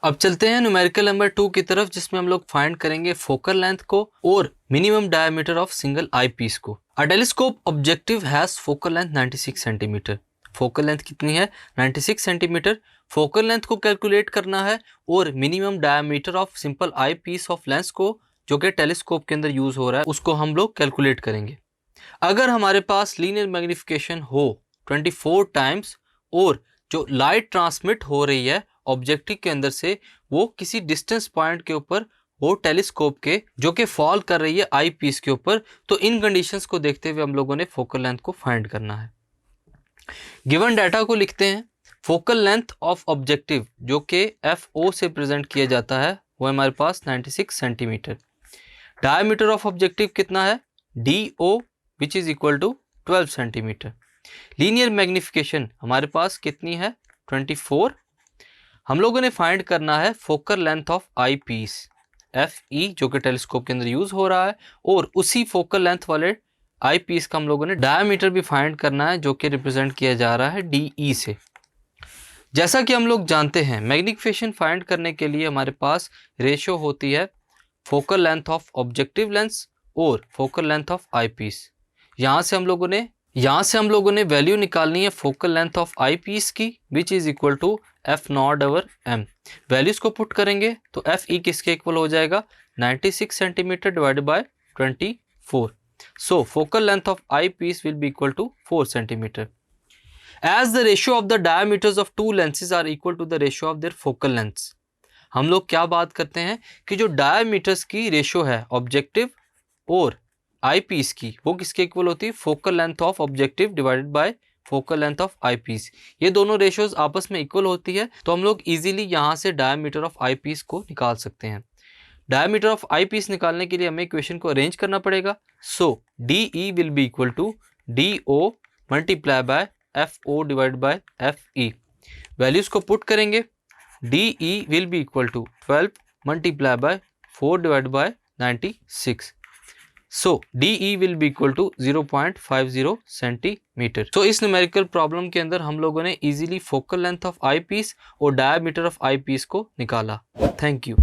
अब चलते हैं न्यूमेरिकल नंबर 2 की तरफ, जिसमें हम लोग फाइंड करेंगे फोकल लेंथ को और minimum diameter of single eyepiece को। A telescope objective has focal length 96 centimeter. Focal length कितनी है? 96 सेंटीमीटर। फोकल लेंथ को कैलकुलेट करना है और minimum diameter of simple eyepiece of lens को, जो कि टेलीस्कोप के अंदर यूज हो रहा है, उसको हम लोग कैलकुलेट करेंगे। अगर हमारे पास लीनियर मैग्निफिकेशन हो 24 टाइम्स और जो लाइट ट्रांसमिट हो रही है ऑब्जेक्टिव के अंदर से वो किसी डिस्टेंस पॉइंट के ऊपर हो टेलीस्कोप के, जो कि फॉल कर रही है आई पीस के ऊपर, तो इन कंडीशंस को देखते हुए हम लोगों ने फोकल लेंथ को फाइंड करना है। गिवन डाटा को लिखते हैं। फोकल लेंथ ऑफ ऑब्जेक्टिव जो कि FO से प्रेजेंट किया जाता है वो हमारे पास 96 सेंटीमीटर। डायमीटर ऑफ ऑब्जेक्टिव कितना है? DO which is equal to 12 centimetre. Linear magnification हमारे पास कितनी है? 24। हम लोगों ने फाइंड करना है focal length of eyepiece FE, जो कि टेलीस्कोप के अंदर यूज हो रहा है, और उसी फोकल लेंथ वाले आई पीस का हम लोगों ने डायमीटर भी फाइंड करना है, जो कि रिप्रेजेंट किया जा रहा है DE से। जैसा कि हम लोग जानते हैं, मैग्निफिकेशन फाइंड करने के लिए हमारे पास रेशियो होती है focal length of objective lens और focal length of eyepiece. यहाँ से हम लोगों ने वैल्यू निकालनी है focal length of eyepiece की, which is equal to F0/m। Values को पुट करेंगे तो FE किसके इक्वल हो जाएगा? 96 centimeter divided by 24। So focal length of eyepiece will be equal to 4 centimeter. As the ratio of the diameters of two lenses are equal to the ratio of their focal lengths. हम लोग क्या बात करते हैं कि जो diameters की ratio है ऑब्जेक्टिव और आई पीस की, वो किसके इक्वल होती है? Focal length of objective divided by focal length of eyepiece. ये दोनों रेशियोज आपस में इक्वल होती है, तो हम लोग इजीली यहाँ से डायमीटर ऑफ आई पीस को निकाल सकते हैं। डायमीटर ऑफ आई पीस निकालने के लिए हमें इक्वेशन को अरेंज करना पड़ेगा। So DE will be equal to DO multiply by FO divide by FE। Values को पुट करेंगे। DE will be equal to 12 multiply by 4 divide by 96। So DE will be equal to 0.50 centimetre. तो इस numerical problem के अंदर हम लोगों ने easily focal length of eyepiece और डायमीटर ऑफ आई पीस को निकाला। Thank you.